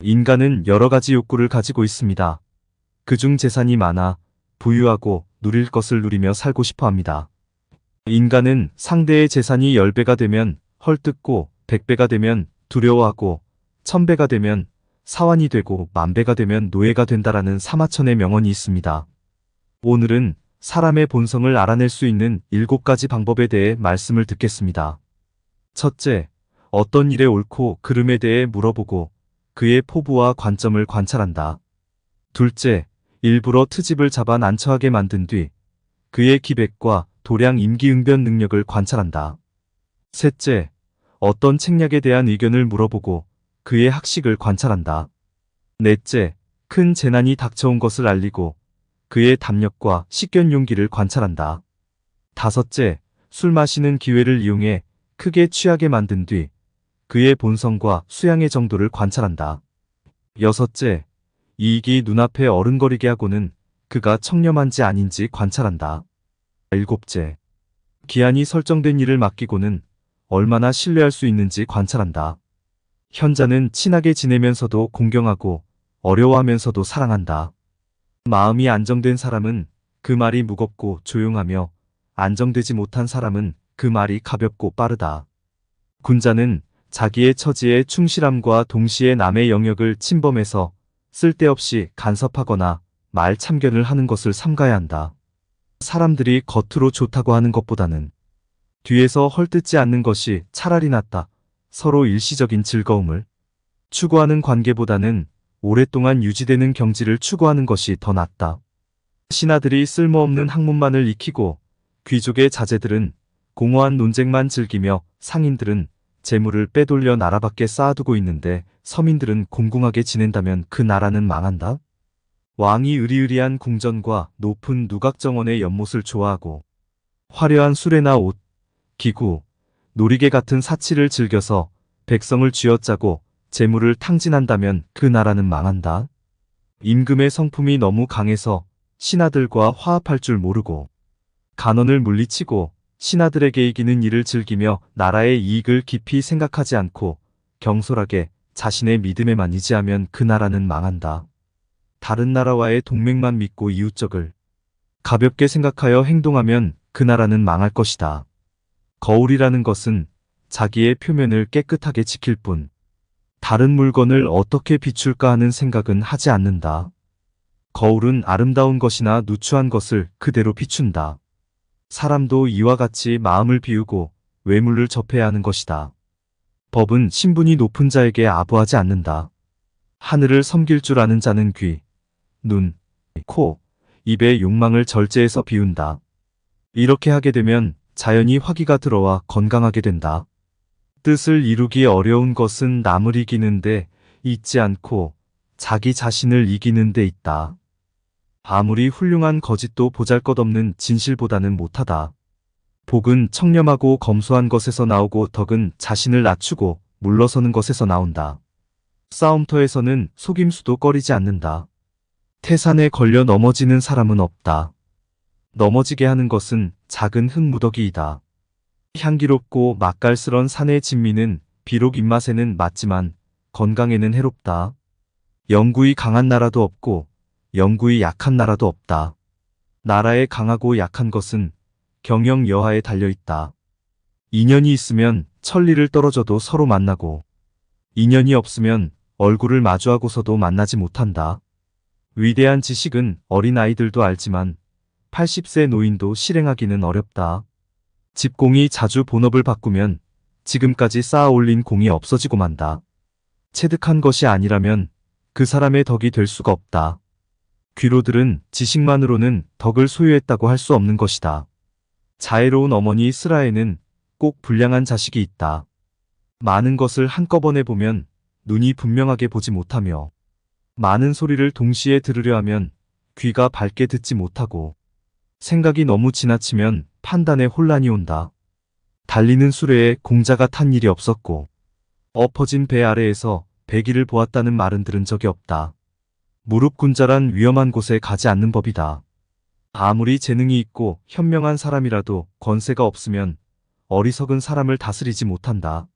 인간은 여러 가지 욕구를 가지고 있습니다. 그중 재산이 많아 부유하고 누릴 것을 누리며 살고 싶어 합니다. 인간은 상대의 재산이 10배가 되면 헐뜯고 100배가 되면 두려워하고 1000배가 되면 사환이 되고 10,000배가 되면 노예가 된다라는 사마천의 명언이 있습니다. 오늘은 사람의 본성을 알아낼 수 있는 7가지 방법에 대해 말씀을 듣겠습니다. 첫째, 어떤 일의 옳고 그름에 대해 물어보고 그의 포부와 관점을 관찰한다. 둘째, 일부러 트집을 잡아 난처하게 만든 뒤 그의 기백과 도량 임기응변 능력을 관찰한다. 셋째, 어떤 책략에 대한 의견을 물어보고 그의 학식을 관찰한다. 넷째, 큰 재난이 닥쳐온 것을 알리고 그의 담력과 식견 용기를 관찰한다. 다섯째, 술 마시는 기회를 이용해 크게 취하게 만든 뒤 그의 본성과 수양의 정도를 관찰한다. 여섯째, 이익이 눈앞에 어른거리게 하고는 그가 청렴한지 아닌지 관찰한다. 일곱째, 기한이 설정된 일을 맡기고는 얼마나 신뢰할 수 있는지 관찰한다. 현자는 친하게 지내면서도 공경하고 어려워하면서도 사랑한다. 마음이 안정된 사람은 그 말이 무겁고 조용하며 안정되지 못한 사람은 그 말이 가볍고 빠르다. 군자는 자기의 처지에 충실함과 동시에 남의 영역을 침범해서 쓸데없이 간섭하거나 말 참견을 하는 것을 삼가야 한다. 사람들이 겉으로 좋다고 하는 것보다는 뒤에서 헐뜯지 않는 것이 차라리 낫다. 서로 일시적인 즐거움을 추구하는 관계보다는 오랫동안 유지되는 경지를 추구하는 것이 더 낫다. 신하들이 쓸모없는 학문만을 익히고 귀족의 자제들은 공허한 논쟁만 즐기며 상인들은 재물을 빼돌려 나라 밖에 쌓아두고 있는데 서민들은 공공하게 지낸다면 그 나라는 망한다. 왕이 으리으리한 궁전과 높은 누각정원의 연못을 좋아하고 화려한 수레나 옷, 기구, 놀이개 같은 사치를 즐겨서 백성을 쥐어짜고 재물을 탕진한다면 그 나라는 망한다. 임금의 성품이 너무 강해서 신하들과 화합할 줄 모르고 간언을 물리치고 신하들에게 이기는 일을 즐기며 나라의 이익을 깊이 생각하지 않고 경솔하게 자신의 믿음에만 의지하면 그 나라는 망한다. 다른 나라와의 동맹만 믿고 이웃적을 가볍게 생각하여 행동하면 그 나라는 망할 것이다. 거울이라는 것은 자기의 표면을 깨끗하게 지킬 뿐 다른 물건을 어떻게 비출까 하는 생각은 하지 않는다. 거울은 아름다운 것이나 누추한 것을 그대로 비춘다. 사람도 이와 같이 마음을 비우고 외물을 접해야 하는 것이다. 법은 신분이 높은 자에게 아부하지 않는다. 하늘을 섬길 줄 아는 자는 귀, 눈, 코, 입의 욕망을 절제해서 비운다. 이렇게 하게 되면 자연히 화기가 들어와 건강하게 된다. 뜻을 이루기 어려운 것은 남을 이기는 데 있지 않고 자기 자신을 이기는 데 있다. 아무리 훌륭한 거짓도 보잘것없는 진실보다는 못하다. 복은 청렴하고 검소한 것에서 나오고 덕은 자신을 낮추고 물러서는 것에서 나온다. 싸움터에서는 속임수도 꺼리지 않는다. 태산에 걸려 넘어지는 사람은 없다. 넘어지게 하는 것은 작은 흙무더기이다. 향기롭고 맛깔스런 산의 진미는 비록 입맛에는 맞지만 건강에는 해롭다. 영구히 강한 나라도 없고 영구히 약한 나라도 없다. 나라의 강하고 약한 것은 경영 여하에 달려있다. 인연이 있으면 천리를 떨어져도 서로 만나고 인연이 없으면 얼굴을 마주하고서도 만나지 못한다. 위대한 지식은 어린아이들도 알지만 80세 노인도 실행하기는 어렵다. 집공이 자주 본업을 바꾸면 지금까지 쌓아 올린 공이 없어지고 만다. 체득한 것이 아니라면 그 사람의 덕이 될 수가 없다. 귀로들은 지식만으로는 덕을 소유했다고 할 수 없는 것이다. 자애로운 어머니 스라에는 꼭 불량한 자식이 있다. 많은 것을 한꺼번에 보면 눈이 분명하게 보지 못하며 많은 소리를 동시에 들으려 하면 귀가 밝게 듣지 못하고 생각이 너무 지나치면 판단에 혼란이 온다. 달리는 수레에 공자가 탄 일이 없었고 엎어진 배 아래에서 배기를 보았다는 말은 들은 적이 없다. 무릎군자란 위험한 곳에 가지 않는 법이다. 아무리 재능이 있고 현명한 사람이라도 권세가 없으면 어리석은 사람을 다스리지 못한다.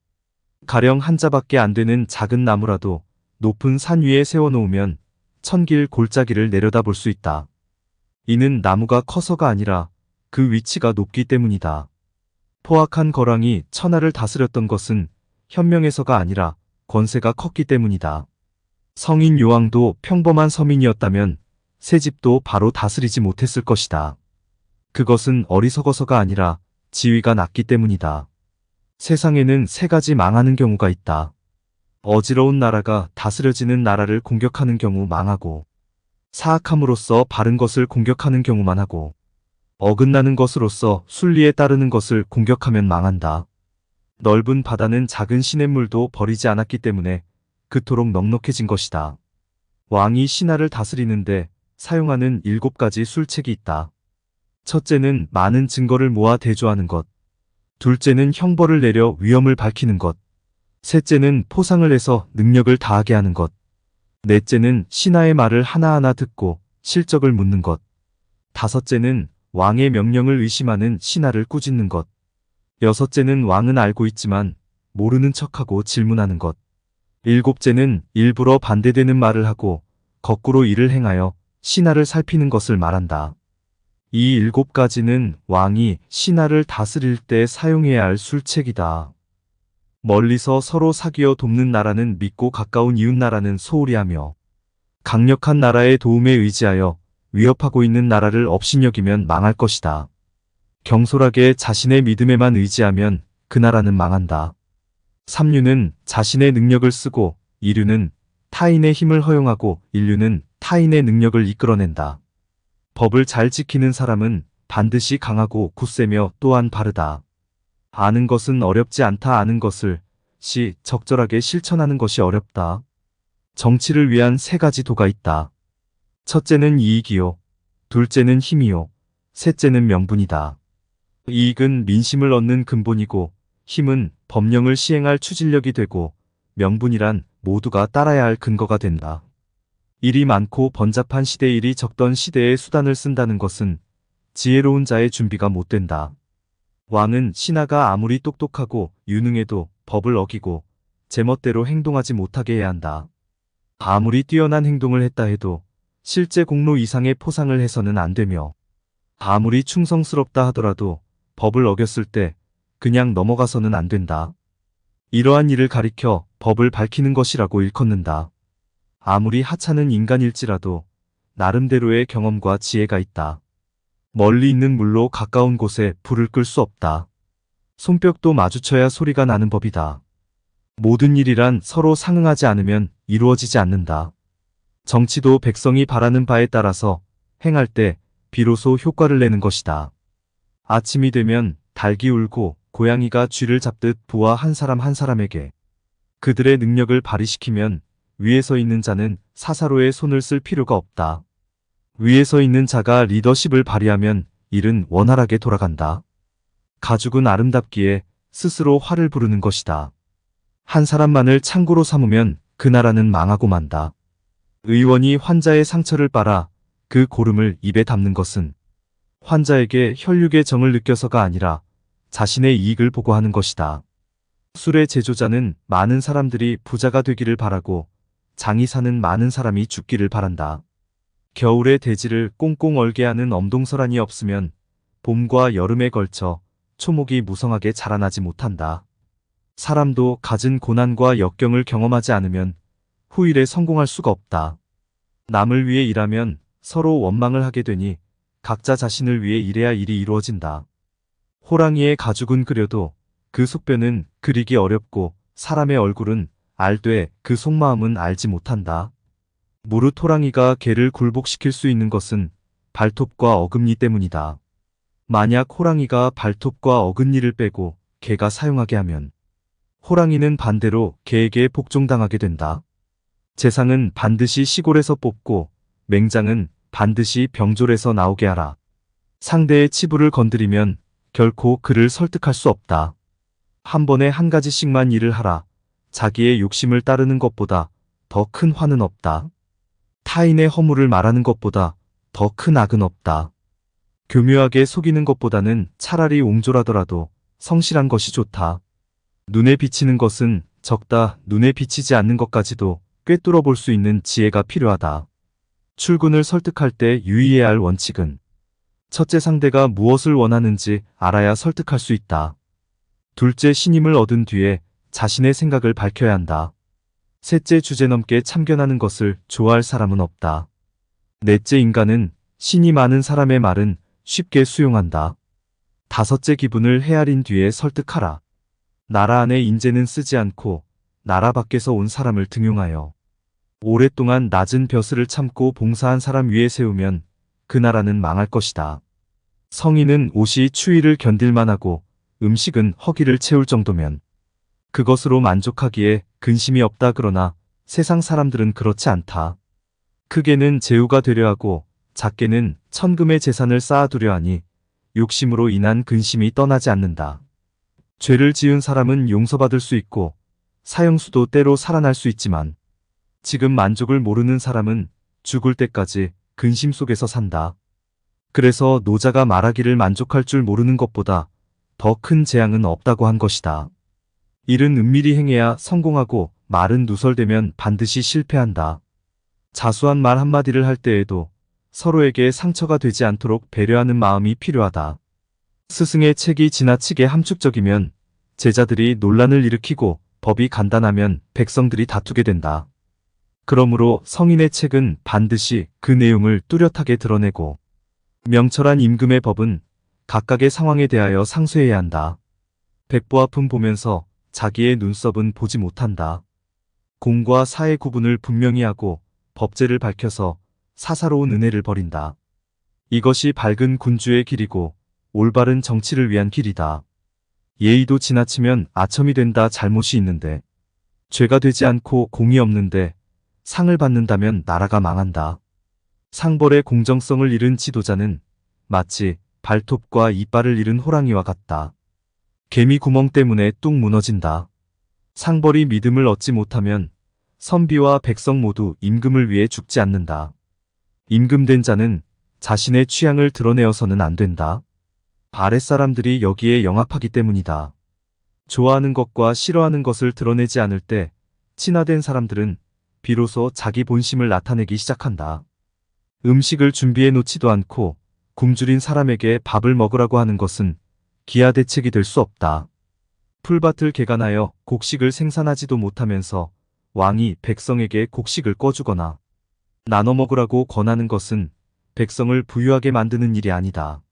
가령 한 자밖에 안 되는 작은 나무라도 높은 산 위에 세워놓으면 천길 골짜기를 내려다볼 수 있다. 이는 나무가 커서가 아니라 그 위치가 높기 때문이다. 포악한 거랑이 천하를 다스렸던 것은 현명해서가 아니라 권세가 컸기 때문이다. 성인 요왕도 평범한 서민이었다면 새 집도 바로 다스리지 못했을 것이다. 그것은 어리석어서가 아니라 지위가 낮기 때문이다. 세상에는 세 가지 망하는 경우가 있다. 어지러운 나라가 다스려지는 나라를 공격하는 경우 망하고, 사악함으로써 바른 것을 공격하는 경우만 하고, 어긋나는 것으로서 순리에 따르는 것을 공격하면 망한다. 넓은 바다는 작은 시냇물도 버리지 않았기 때문에 그토록 넉넉해진 것이다. 왕이 신하를 다스리는데 사용하는 7가지 술책이 있다. 첫째는 많은 증거를 모아 대조하는 것. 둘째는 형벌을 내려 위험을 밝히는 것. 셋째는 포상을 해서 능력을 다하게 하는 것. 넷째는 신하의 말을 하나하나 듣고 실적을 묻는 것. 다섯째는 왕의 명령을 의심하는 신하를 꾸짖는 것. 여섯째는 왕은 알고 있지만 모르는 척하고 질문하는 것. 일곱째는 일부러 반대되는 말을 하고 거꾸로 이를 행하여 신하를 살피는 것을 말한다. 이 7가지는 왕이 신하를 다스릴 때 사용해야 할 술책이다. 멀리서 서로 사귀어 돕는 나라는 믿고 가까운 이웃나라는 소홀히 하며, 강력한 나라의 도움에 의지하여 위협하고 있는 나라를 업신여기면 망할 것이다. 경솔하게 자신의 믿음에만 의지하면 그 나라는 망한다. 삼류는 자신의 능력을 쓰고, 이류는 타인의 힘을 허용하고, 인류는 타인의 능력을 이끌어낸다. 법을 잘 지키는 사람은 반드시 강하고 굳세며 또한 바르다. 아는 것은 어렵지 않다. 아는 것을 적절하게 실천하는 것이 어렵다. 정치를 위한 3가지 도가 있다. 첫째는 이익이요. 둘째는 힘이요. 셋째는 명분이다. 이익은 민심을 얻는 근본이고, 힘은 법령을 시행할 추진력이 되고, 명분이란 모두가 따라야 할 근거가 된다. 일이 많고 번잡한 시대에 일이 적던 시대에 수단을 쓴다는 것은 지혜로운 자의 준비가 못 된다. 왕은 신하가 아무리 똑똑하고 유능해도 법을 어기고 제멋대로 행동하지 못하게 해야 한다. 아무리 뛰어난 행동을 했다 해도 실제 공로 이상의 포상을 해서는 안 되며, 아무리 충성스럽다 하더라도 법을 어겼을 때 그냥 넘어가서는 안 된다. 이러한 일을 가리켜 법을 밝히는 것이라고 일컫는다. 아무리 하찮은 인간일지라도 나름대로의 경험과 지혜가 있다. 멀리 있는 물로 가까운 곳에 불을 끌 수 없다. 손뼉도 마주쳐야 소리가 나는 법이다. 모든 일이란 서로 상응하지 않으면 이루어지지 않는다. 정치도 백성이 바라는 바에 따라서 행할 때 비로소 효과를 내는 것이다. 아침이 되면 닭이 울고 고양이가 쥐를 잡듯 부하 한 사람 한 사람에게 그들의 능력을 발휘시키면 위에서 있는 자는 사사로의 손을 쓸 필요가 없다. 위에서 있는 자가 리더십을 발휘하면 일은 원활하게 돌아간다. 가죽은 아름답기에 스스로 화를 부르는 것이다. 한 사람만을 창고로 삼으면 그 나라는 망하고 만다. 의원이 환자의 상처를 빨아 그 고름을 입에 담는 것은 환자에게 혈육의 정을 느껴서가 아니라 자신의 이익을 보고 하는 것이다. 술의 제조자는 많은 사람들이 부자가 되기를 바라고 장이 사는 많은 사람이 죽기를 바란다. 겨울에 대지를 꽁꽁 얼게 하는 엄동설한이 없으면 봄과 여름에 걸쳐 초목이 무성하게 자라나지 못한다. 사람도 갖은 고난과 역경을 경험하지 않으면 후일에 성공할 수가 없다. 남을 위해 일하면 서로 원망을 하게 되니 각자 자신을 위해 일해야 일이 이루어진다. 호랑이의 가죽은 그려도 그 속뼈는 그리기 어렵고 사람의 얼굴은 알되 그 속마음은 알지 못한다. 무릇 호랑이가 개를 굴복시킬 수 있는 것은 발톱과 어금니 때문이다. 만약 호랑이가 발톱과 어금니를 빼고 개가 사용하게 하면 호랑이는 반대로 개에게 복종당하게 된다. 재상은 반드시 시골에서 뽑고 맹장은 반드시 병졸에서 나오게 하라. 상대의 치부를 건드리면 결코 그를 설득할 수 없다. 한 번에 한 가지씩만 일을 하라. 자기의 욕심을 따르는 것보다 더 큰 화는 없다. 타인의 허물을 말하는 것보다 더 큰 악은 없다. 교묘하게 속이는 것보다는 차라리 옹졸하더라도 성실한 것이 좋다. 눈에 비치는 것은 적다. 눈에 비치지 않는 것까지도 꿰뚫어 볼 수 있는 지혜가 필요하다. 출근을 설득할 때 유의해야 할 원칙은 첫째, 상대가 무엇을 원하는지 알아야 설득할 수 있다. 둘째, 신임을 얻은 뒤에 자신의 생각을 밝혀야 한다. 셋째, 주제넘게 참견하는 것을 좋아할 사람은 없다. 넷째, 인간은 신이 많은 사람의 말은 쉽게 수용한다. 다섯째, 기분을 헤아린 뒤에 설득하라. 나라 안에 인재는 쓰지 않고 나라 밖에서 온 사람을 등용하여 오랫동안 낮은 벼슬을 참고 봉사한 사람 위에 세우면 그 나라는 망할 것이다. 성인은 옷이 추위를 견딜만 하고 음식은 허기를 채울 정도면 그것으로 만족하기에 근심이 없다. 그러나 세상 사람들은 그렇지 않다. 크게는 제후가 되려 하고 작게는 천금의 재산을 쌓아두려 하니 욕심으로 인한 근심이 떠나지 않는다. 죄를 지은 사람은 용서받을 수 있고 사형수도 때로 살아날 수 있지만 지금 만족을 모르는 사람은 죽을 때까지 근심 속에서 산다. 그래서 노자가 말하기를 만족할 줄 모르는 것보다 더 큰 재앙은 없다고 한 것이다. 일은 은밀히 행해야 성공하고 말은 누설되면 반드시 실패한다. 자수한 말 한마디를 할 때에도 서로에게 상처가 되지 않도록 배려하는 마음이 필요하다. 스승의 책이 지나치게 함축적이면 제자들이 논란을 일으키고 법이 간단하면 백성들이 다투게 된다. 그러므로 성인의 책은 반드시 그 내용을 뚜렷하게 드러내고 명철한 임금의 법은 각각의 상황에 대하여 상쇄해야 한다. 백보 앞은 보면서 자기의 눈썹은 보지 못한다. 공과 사의 구분을 분명히 하고 법제를 밝혀서 사사로운 은혜를 버린다. 이것이 밝은 군주의 길이고 올바른 정치를 위한 길이다. 예의도 지나치면 아첨이 된다. 잘못이 있는데 죄가 되지 않고 공이 없는데 상을 받는다면 나라가 망한다. 상벌의 공정성을 잃은 지도자는 마치 발톱과 이빨을 잃은 호랑이와 같다. 개미 구멍 때문에 뚝 무너진다. 상벌이 믿음을 얻지 못하면 선비와 백성 모두 임금을 위해 죽지 않는다. 임금된 자는 자신의 취향을 드러내어서는 안 된다. 아랫사람들이 여기에 영합하기 때문이다. 좋아하는 것과 싫어하는 것을 드러내지 않을 때 친화된 사람들은 비로소 자기 본심을 나타내기 시작한다. 음식을 준비해 놓지도 않고 굶주린 사람에게 밥을 먹으라고 하는 것은 기하 대책이 될 수 없다. 풀밭을 개간하여 곡식을 생산하지도 못하면서 왕이 백성에게 곡식을 꿔주거나 나눠 먹으라고 권하는 것은 백성을 부유하게 만드는 일이 아니다.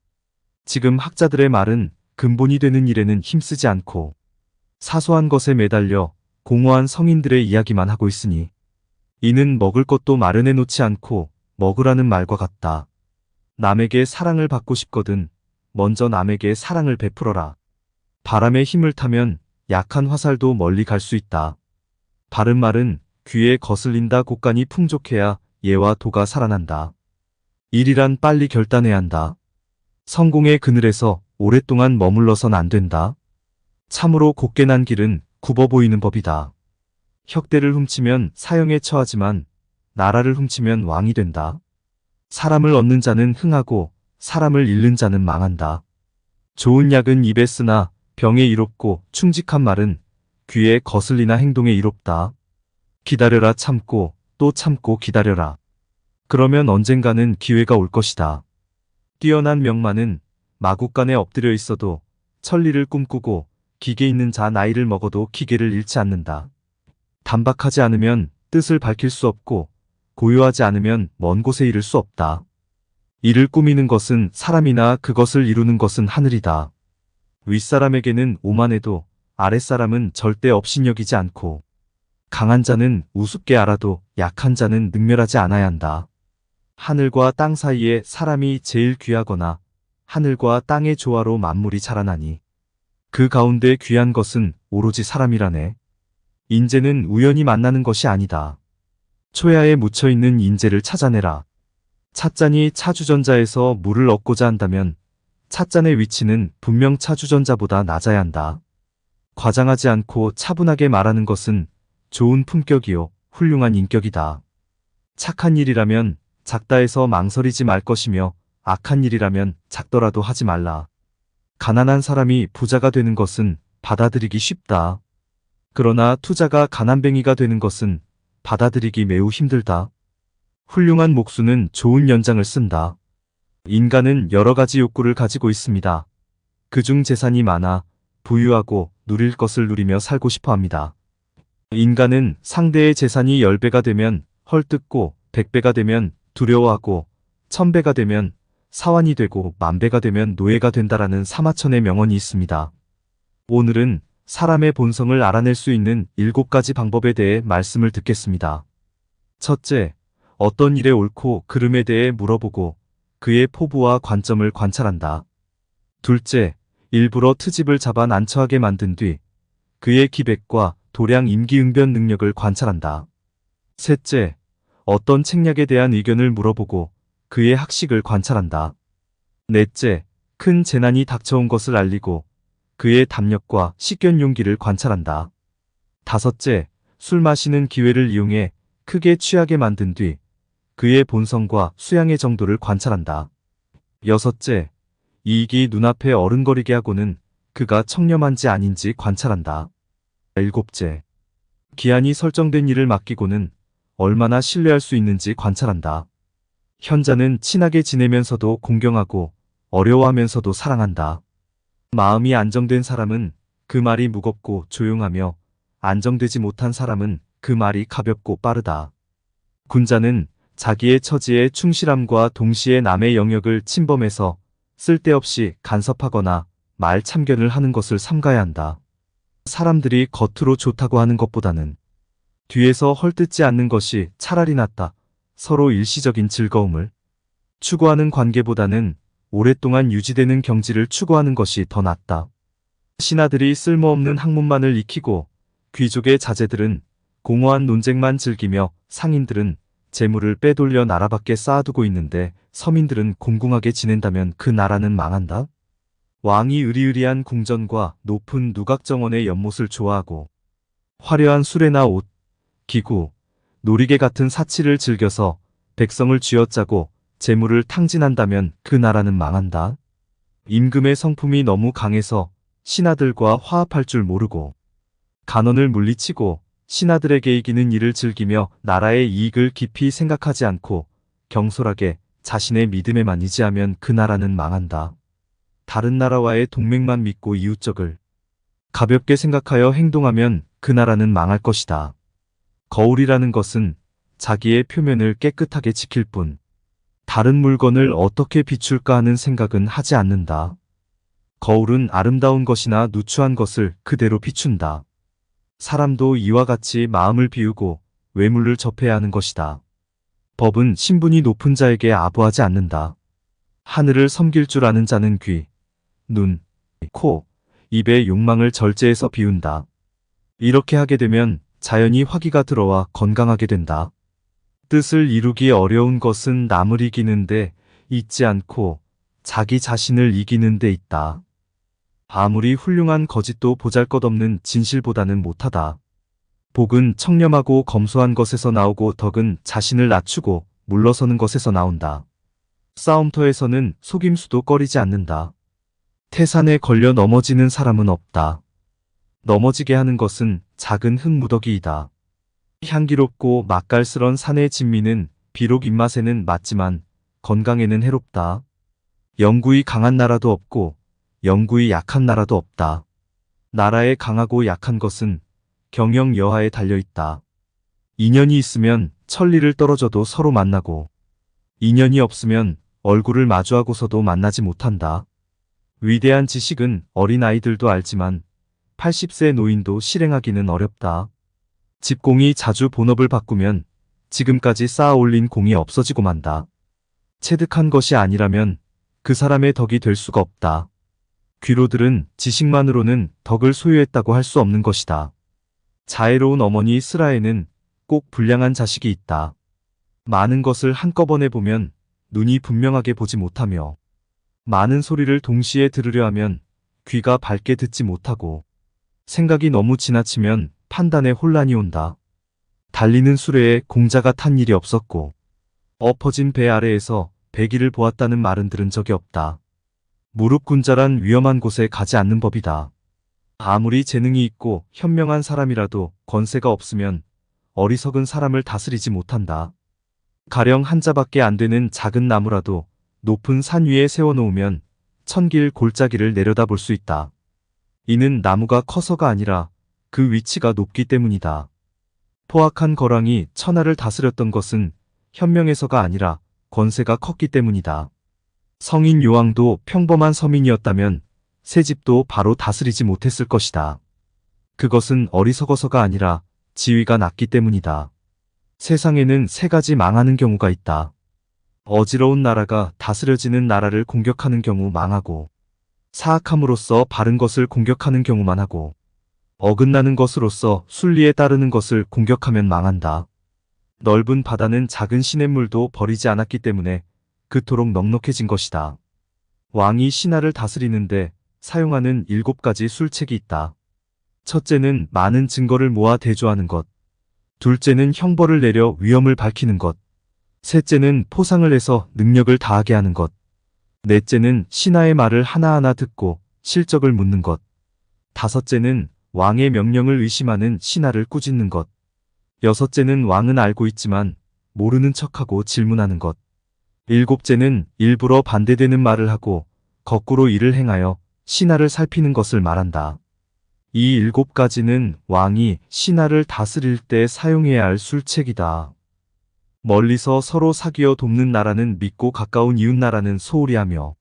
지금 학자들의 말은 근본이 되는 일에는 힘쓰지 않고 사소한 것에 매달려 공허한 성인들의 이야기만 하고 있으니 이는 먹을 것도 마련해 놓지 않고 먹으라는 말과 같다. 남에게 사랑을 받고 싶거든 먼저 남에게 사랑을 베풀어라. 바람에 힘을 타면 약한 화살도 멀리 갈 수 있다. 바른 말은 귀에 거슬린다. 곡간이 풍족해야 예와 도가 살아난다. 일이란 빨리 결단해야 한다. 성공의 그늘에서 오랫동안 머물러선 안 된다. 참으로 곱게 난 길은 굽어 보이는 법이다. 혁대를 훔치면 사형에 처하지만 나라를 훔치면 왕이 된다. 사람을 얻는 자는 흥하고 사람을 잃는 자는 망한다. 좋은 약은 입에 쓰나 병에 이롭고 충직한 말은 귀에 거슬리나 행동에 이롭다. 기다려라. 참고 또 참고 기다려라. 그러면 언젠가는 기회가 올 것이다. 뛰어난 명만은 마국간에 엎드려 있어도 천리를 꿈꾸고 기계 있는 자 나이를 먹어도 기계를 잃지 않는다. 단박하지 않으면 뜻을 밝힐 수 없고 고요하지 않으면 먼 곳에 이를 수 없다. 이를 꾸미는 것은 사람이나 그것을 이루는 것은 하늘이다. 윗사람에게는 오만해도 아랫사람은 절대 업신여기지 않고 강한 자는 우습게 알아도 약한 자는 능멸하지 않아야 한다. 하늘과 땅 사이에 사람이 제일 귀하거나 하늘과 땅의 조화로 만물이 자라나니 그 가운데 귀한 것은 오로지 사람이라네. 인재는 우연히 만나는 것이 아니다. 초야에 묻혀있는 인재를 찾아내라. 찻잔이 차주전자에서 물을 얻고자 한다면 찻잔의 위치는 분명 차주전자보다 낮아야 한다. 과장하지 않고 차분하게 말하는 것은 좋은 품격이요 훌륭한 인격이다. 착한 일이라면 작다 해서 망설이지 말 것이며 악한 일이라면 작더라도 하지 말라. 가난한 사람이 부자가 되는 것은 받아들이기 쉽다. 그러나 투자가 가난뱅이가 되는 것은 받아들이기 매우 힘들다. 훌륭한 목수는 좋은 연장을 쓴다. 인간은 여러 가지 욕구를 가지고 있습니다. 그중 재산이 많아 부유하고 누릴 것을 누리며 살고 싶어 합니다. 인간은 상대의 재산이 10배가 되면 헐뜯고 100배가 되면 두려워하고 1000배가 되면 사환이 되고 10,000배가 되면 노예가 된다라는 사마천의 명언이 있습니다. 오늘은 사람의 본성을 알아낼 수 있는 7가지 방법에 대해 말씀을 듣겠습니다. 첫째, 어떤 일의 옳고 그름에 대해 물어보고 그의 포부와 관점을 관찰한다. 둘째, 일부러 트집을 잡아 난처하게 만든 뒤 그의 기백과 도량 임기응변 능력을 관찰한다. 셋째, 어떤 책략에 대한 의견을 물어보고 그의 학식을 관찰한다. 넷째, 큰 재난이 닥쳐온 것을 알리고 그의 담력과 식견 용기를 관찰한다. 다섯째, 술 마시는 기회를 이용해 크게 취하게 만든 뒤 그의 본성과 수양의 정도를 관찰한다. 여섯째, 이익이 눈앞에 어른거리게 하고는 그가 청렴한지 아닌지 관찰한다. 일곱째, 기한이 설정된 일을 맡기고는 얼마나 신뢰할 수 있는지 관찰한다. 현자는 친하게 지내면서도 공경하고 어려워하면서도 사랑한다. 마음이 안정된 사람은 그 말이 무겁고 조용하며 안정되지 못한 사람은 그 말이 가볍고 빠르다. 군자는 자기의 처지에 충실함과 동시에 남의 영역을 침범해서 쓸데없이 간섭하거나 말 참견을 하는 것을 삼가야 한다. 사람들이 겉으로 좋다고 하는 것보다는 뒤에서 헐뜯지 않는 것이 차라리 낫다. 서로 일시적인 즐거움을 추구하는 관계보다는 오랫동안 유지되는 경지를 추구하는 것이 더 낫다. 신하들이 쓸모없는 학문만을 익히고 귀족의 자제들은 공허한 논쟁만 즐기며 상인들은 재물을 빼돌려 나라 밖에 쌓아두고 있는데 서민들은 공공하게 지낸다면 그 나라는 망한다. 왕이 으리으리한 궁전과 높은 누각정원의 연못을 좋아하고 화려한 수레나 옷, 기구, 놀이개 같은 사치를 즐겨서 백성을 쥐어짜고 재물을 탕진한다면 그 나라는 망한다. 임금의 성품이 너무 강해서 신하들과 화합할 줄 모르고 간언을 물리치고 신하들에게 이기는 일을 즐기며 나라의 이익을 깊이 생각하지 않고 경솔하게 자신의 믿음에만 의지하면 그 나라는 망한다. 다른 나라와의 동맹만 믿고 이웃적을 가볍게 생각하여 행동하면 그 나라는 망할 것이다. 거울이라는 것은 자기의 표면을 깨끗하게 지킬 뿐 다른 물건을 어떻게 비출까 하는 생각은 하지 않는다. 거울은 아름다운 것이나 누추한 것을 그대로 비춘다. 사람도 이와 같이 마음을 비우고 외물을 접해야 하는 것이다. 법은 신분이 높은 자에게 아부하지 않는다. 하늘을 섬길 줄 아는 자는 귀, 눈, 코, 입의 욕망을 절제해서 비운다. 이렇게 하게 되면 자연히 화기가 들어와 건강하게 된다. 뜻을 이루기 어려운 것은 남을 이기는 데 있지 않고 자기 자신을 이기는 데 있다. 아무리 훌륭한 거짓도 보잘것없는 진실보다는 못하다. 복은 청렴하고 검소한 것에서 나오고 덕은 자신을 낮추고 물러서는 것에서 나온다. 싸움터에서는 속임수도 꺼리지 않는다. 태산에 걸려 넘어지는 사람은 없다. 넘어지게 하는 것은 작은 흙무더기이다. 향기롭고 맛깔스런 산의 진미는 비록 입맛에는 맞지만 건강에는 해롭다. 영구히 강한 나라도 없고 영구히 약한 나라도 없다. 나라의 강하고 약한 것은 경영 여하에 달려있다. 인연이 있으면 천리를 떨어져도 서로 만나고 인연이 없으면 얼굴을 마주하고서도 만나지 못한다. 위대한 지식은 어린아이들도 알지만 80세 노인도 실행하기는 어렵다. 집공이 자주 본업을 바꾸면 지금까지 쌓아 올린 공이 없어지고 만다. 체득한 것이 아니라면 그 사람의 덕이 될 수가 없다. 귀로들은 지식만으로는 덕을 소유했다고 할 수 없는 것이다. 자애로운 어머니 스라에는 꼭 불량한 자식이 있다. 많은 것을 한꺼번에 보면 눈이 분명하게 보지 못하며 많은 소리를 동시에 들으려 하면 귀가 밝게 듣지 못하고 생각이 너무 지나치면 판단에 혼란이 온다. 달리는 수레에 공자가 탄 일이 없었고 엎어진 배 아래에서 배기를 보았다는 말은 들은 적이 없다. 무릎군자란 위험한 곳에 가지 않는 법이다. 아무리 재능이 있고 현명한 사람이라도 권세가 없으면 어리석은 사람을 다스리지 못한다. 가령 한 자밖에 안 되는 작은 나무라도 높은 산 위에 세워놓으면 천길 골짜기를 내려다볼 수 있다. 이는 나무가 커서가 아니라 그 위치가 높기 때문이다. 포악한 거랑이 천하를 다스렸던 것은 현명해서가 아니라 권세가 컸기 때문이다. 성인 요왕도 평범한 서민이었다면 새 집도 바로 다스리지 못했을 것이다. 그것은 어리석어서가 아니라 지위가 낮기 때문이다. 세상에는 세 가지 망하는 경우가 있다. 어지러운 나라가 다스려지는 나라를 공격하는 경우 망하고, 사악함으로써 바른 것을 공격하는 경우만 하고, 어긋나는 것으로서 순리에 따르는 것을 공격하면 망한다. 넓은 바다는 작은 시냇물도 버리지 않았기 때문에 그토록 넉넉해진 것이다. 왕이 신하를 다스리는데 사용하는 7가지 술책이 있다. 첫째는 많은 증거를 모아 대조하는 것. 둘째는 형벌을 내려 위험을 밝히는 것. 셋째는 포상을 해서 능력을 다하게 하는 것. 넷째는 신하의 말을 하나하나 듣고 실적을 묻는 것. 다섯째는 왕의 명령을 의심하는 신하를 꾸짖는 것. 여섯째는 왕은 알고 있지만 모르는 척하고 질문하는 것. 일곱째는 일부러 반대되는 말을 하고 거꾸로 일을 행하여 신하를 살피는 것을 말한다. 이 7가지는 왕이 신하를 다스릴 때 사용해야 할 술책이다. 멀리서 서로 사귀어 돕는 나라는 믿고 가까운 이웃 나라는 소홀히 하며,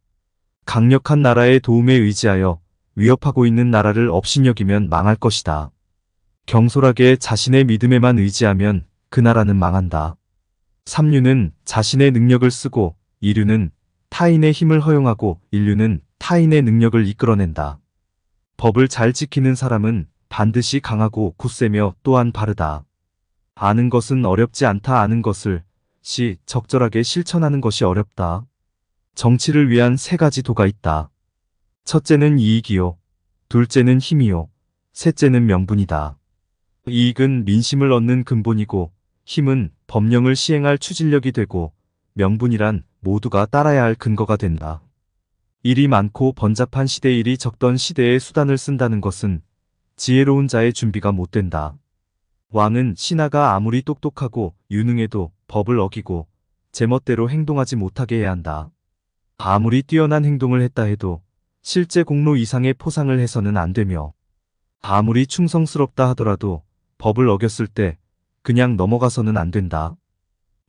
강력한 나라의 도움에 의지하여 위협하고 있는 나라를 업신여기면 망할 것이다. 경솔하게 자신의 믿음에만 의지하면 그 나라는 망한다. 삼류는 자신의 능력을 쓰고, 이류는 타인의 힘을 허용하고, 인류는 타인의 능력을 이끌어낸다. 법을 잘 지키는 사람은 반드시 강하고 굳세며 또한 바르다. 아는 것은 어렵지 않다. 아는 것을 적절하게 실천하는 것이 어렵다. 정치를 위한 3가지 도가 있다. 첫째는 이익이요. 둘째는 힘이요. 셋째는 명분이다. 이익은 민심을 얻는 근본이고, 힘은 법령을 시행할 추진력이 되고, 명분이란 모두가 따라야 할 근거가 된다. 일이 많고 번잡한 시대, 일이 적던 시대에 수단을 쓴다는 것은 지혜로운 자의 준비가 못 된다. 왕은 신하가 아무리 똑똑하고 유능해도 법을 어기고 제멋대로 행동하지 못하게 해야 한다. 아무리 뛰어난 행동을 했다 해도 실제 공로 이상의 포상을 해서는 안 되며, 아무리 충성스럽다 하더라도 법을 어겼을 때 그냥 넘어가서는 안 된다.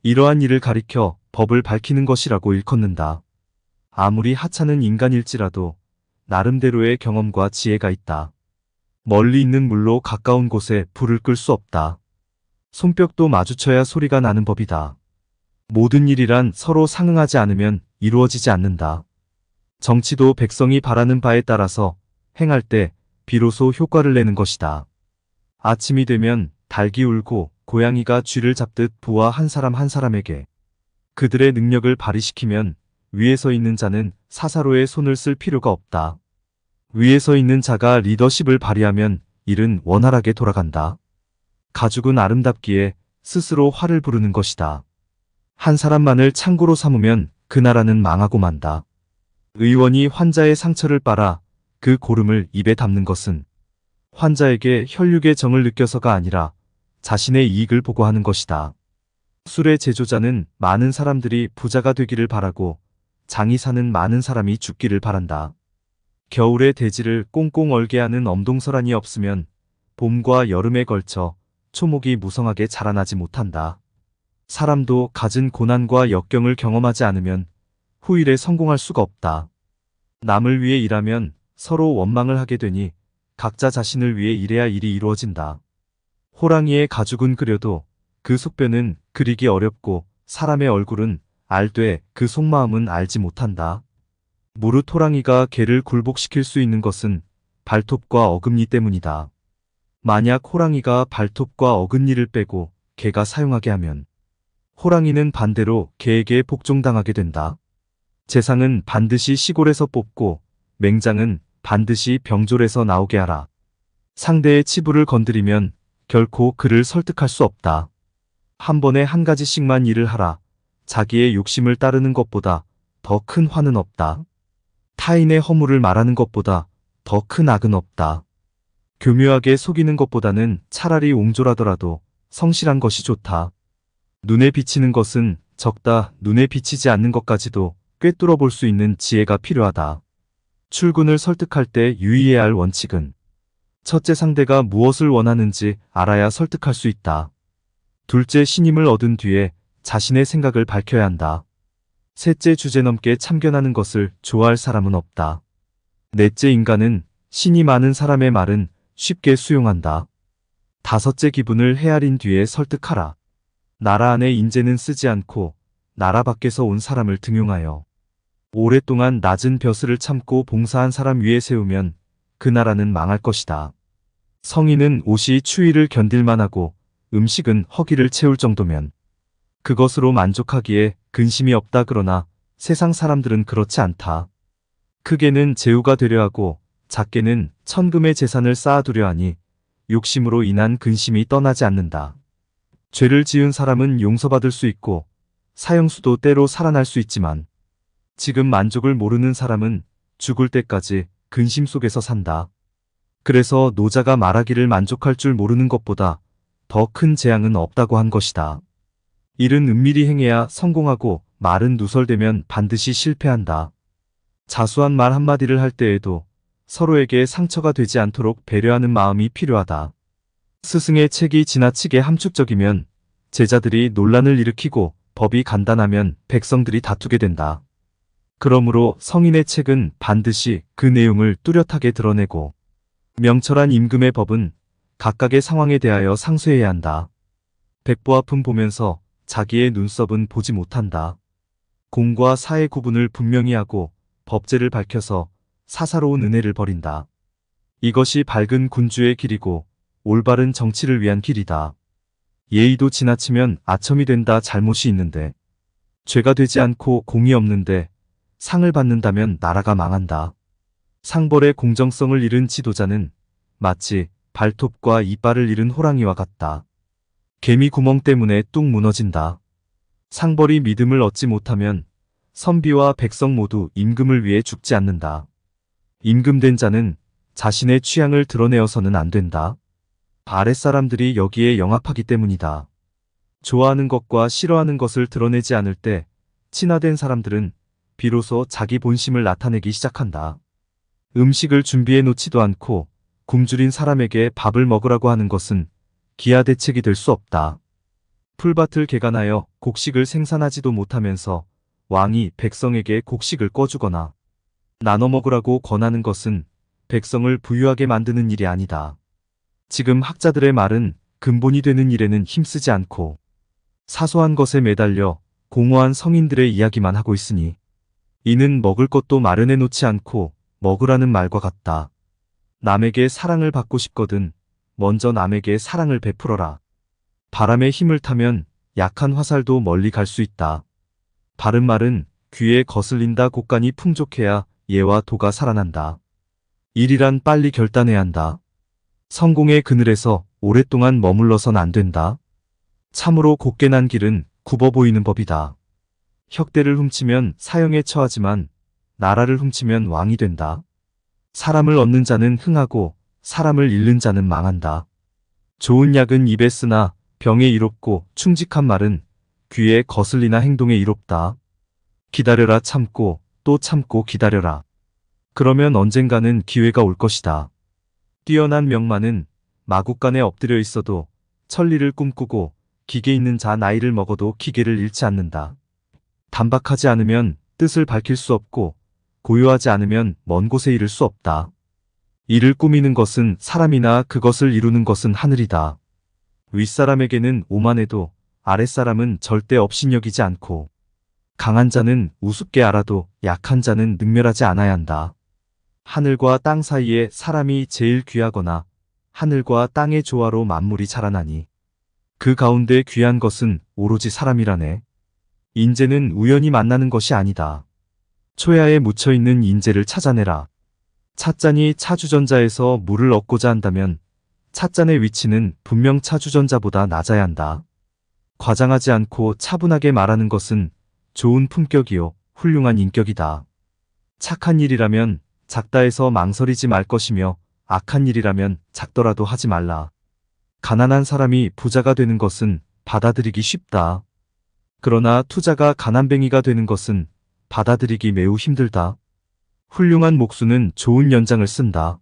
이러한 일을 가리켜 법을 밝히는 것이라고 일컫는다. 아무리 하찮은 인간일지라도 나름대로의 경험과 지혜가 있다. 멀리 있는 물로 가까운 곳에 불을 끌 수 없다. 손뼉도 마주쳐야 소리가 나는 법이다. 모든 일이란 서로 상응하지 않으면 이루어지지 않는다. 정치도 백성이 바라는 바에 따라서 행할 때 비로소 효과를 내는 것이다. 아침이 되면 닭이 울고 고양이가 쥐를 잡듯 부하 한 사람 한 사람에게 그들의 능력을 발휘시키면 위에서 있는 자는 사사로의 손을 쓸 필요가 없다. 위에서 있는 자가 리더십을 발휘하면 일은 원활하게 돌아간다. 가죽은 아름답기에 스스로 화를 부르는 것이다. 한 사람만을 창고로 삼으면 그 나라는 망하고 만다. 의원이 환자의 상처를 빨아 그 고름을 입에 담는 것은 환자에게 혈육의 정을 느껴서가 아니라 자신의 이익을 보고 하는 것이다. 술의 제조자는 많은 사람들이 부자가 되기를 바라고 장의사는 많은 사람이 죽기를 바란다. 겨울에 대지를 꽁꽁 얼게 하는 엄동설한이 없으면 봄과 여름에 걸쳐 초목이 무성하게 자라나지 못한다. 사람도 갖은 고난과 역경을 경험하지 않으면 후일에 성공할 수가 없다. 남을 위해 일하면 서로 원망을 하게 되니 각자 자신을 위해 일해야 일이 이루어진다. 호랑이의 가죽은 그려도 그 속뼈는 그리기 어렵고 사람의 얼굴은 알되 그 속마음은 알지 못한다. 무릇 호랑이가 개를 굴복시킬 수 있는 것은 발톱과 어금니 때문이다. 만약 호랑이가 발톱과 어금니를 빼고 개가 사용하게 하면 호랑이는 반대로 개에게 복종당하게 된다. 재상은 반드시 시골에서 뽑고 맹장은 반드시 병졸에서 나오게 하라. 상대의 치부를 건드리면 결코 그를 설득할 수 없다. 한 번에 한 가지씩만 일을 하라. 자기의 욕심을 따르는 것보다 더 큰 화는 없다. 타인의 허물을 말하는 것보다 더 큰 악은 없다. 교묘하게 속이는 것보다는 차라리 옹졸하더라도 성실한 것이 좋다. 눈에 비치는 것은 적다. 눈에 비치지 않는 것까지도 꿰뚫어 볼 수 있는 지혜가 필요하다. 출근을 설득할 때 유의해야 할 원칙은 첫째, 상대가 무엇을 원하는지 알아야 설득할 수 있다. 둘째, 신임을 얻은 뒤에 자신의 생각을 밝혀야 한다. 셋째, 주제넘게 참견하는 것을 좋아할 사람은 없다. 넷째, 인간은 신이 많은 사람의 말은 쉽게 수용한다. 다섯째, 기분을 헤아린 뒤에 설득하라. 나라 안의 인재는 쓰지 않고 나라 밖에서 온 사람을 등용하여 오랫동안 낮은 벼슬을 참고 봉사한 사람 위에 세우면 그 나라는 망할 것이다. 성인은 옷이 추위를 견딜만 하고 음식은 허기를 채울 정도면 그것으로 만족하기에 근심이 없다. 그러나 세상 사람들은 그렇지 않다. 크게는 제후가 되려 하고 작게는 천금의 재산을 쌓아두려 하니 욕심으로 인한 근심이 떠나지 않는다. 죄를 지은 사람은 용서받을 수 있고 사형수도 때로 살아날 수 있지만 지금 만족을 모르는 사람은 죽을 때까지 근심 속에서 산다. 그래서 노자가 말하기를 만족할 줄 모르는 것보다 더 큰 재앙은 없다고 한 것이다. 일은 은밀히 행해야 성공하고 말은 누설되면 반드시 실패한다. 자수한 말 한마디를 할 때에도 서로에게 상처가 되지 않도록 배려하는 마음이 필요하다. 스승의 책이 지나치게 함축적이면 제자들이 논란을 일으키고 법이 간단하면 백성들이 다투게 된다. 그러므로 성인의 책은 반드시 그 내용을 뚜렷하게 드러내고 명철한 임금의 법은 각각의 상황에 대하여 상쇄해야 한다. 백보아품 보면서 자기의 눈썹은 보지 못한다. 공과 사의 구분을 분명히 하고 법제를 밝혀서 사사로운 은혜를 버린다. 이것이 밝은 군주의 길이고 올바른 정치를 위한 길이다. 예의도 지나치면 아첨이 된다. 잘못이 있는데 죄가 되지 않고 공이 없는데 상을 받는다면 나라가 망한다. 상벌의 공정성을 잃은 지도자는 마치 발톱과 이빨을 잃은 호랑이와 같다. 개미 구멍 때문에 뚝 무너진다. 상벌이 믿음을 얻지 못하면 선비와 백성 모두 임금을 위해 죽지 않는다. 임금된 자는 자신의 취향을 드러내어서는 안 된다. 아랫사람들이 여기에 영합하기 때문이다. 좋아하는 것과 싫어하는 것을 드러내지 않을 때 친화된 사람들은 비로소 자기 본심을 나타내기 시작한다. 음식을 준비해 놓지도 않고 굶주린 사람에게 밥을 먹으라고 하는 것은 기하대책이 될 수 없다. 풀밭을 개간하여 곡식을 생산하지도 못하면서 왕이 백성에게 곡식을 꿔주거나 나눠 먹으라고 권하는 것은 백성을 부유하게 만드는 일이 아니다. 지금 학자들의 말은 근본이 되는 일에는 힘쓰지 않고 사소한 것에 매달려 공허한 성인들의 이야기만 하고 있으니 이는 먹을 것도 마련해 놓지 않고 먹으라는 말과 같다. 남에게 사랑을 받고 싶거든 먼저 남에게 사랑을 베풀어라. 바람에 힘을 타면 약한 화살도 멀리 갈 수 있다. 바른 말은 귀에 거슬린다. 곡간이 풍족해야 예와 도가 살아난다. 일이란 빨리 결단해야 한다. 성공의 그늘에서 오랫동안 머물러선 안 된다. 참으로 곱게 난 길은 굽어 보이는 법이다. 혁대를 훔치면 사형에 처하지만 나라를 훔치면 왕이 된다. 사람을 얻는 자는 흥하고 사람을 잃는 자는 망한다. 좋은 약은 입에 쓰나 병에 이롭고 충직한 말은 귀에 거슬리나 행동에 이롭다. 기다려라. 참고 또 참고 기다려라. 그러면 언젠가는 기회가 올 것이다. 뛰어난 명만은 마국간에 엎드려 있어도 천리를 꿈꾸고 기계 있는 자 나이를 먹어도 기계를 잃지 않는다. 단박하지 않으면 뜻을 밝힐 수 없고 고요하지 않으면 먼 곳에 이를 수 없다. 이를 꾸미는 것은 사람이나 그것을 이루는 것은 하늘이다. 윗사람에게는 오만해도 아랫사람은 절대 업신여기지 않고 강한 자는 우습게 알아도 약한 자는 능멸하지 않아야 한다. 하늘과 땅 사이에 사람이 제일 귀하거나 하늘과 땅의 조화로 만물이 자라나니 그 가운데 귀한 것은 오로지 사람이라네. 인재는 우연히 만나는 것이 아니다. 초야에 묻혀있는 인재를 찾아내라. 찻잔이 차주전자에서 물을 얻고자 한다면 찻잔의 위치는 분명 차주전자보다 낮아야 한다. 과장하지 않고 차분하게 말하는 것은 좋은 품격이요 훌륭한 인격이다. 착한 일이라면 작다 해서 망설이지 말 것이며 악한 일이라면 작더라도 하지 말라. 가난한 사람이 부자가 되는 것은 받아들이기 쉽다. 그러나 투자가 가난뱅이가 되는 것은 받아들이기 매우 힘들다. 훌륭한 목수는 좋은 연장을 쓴다.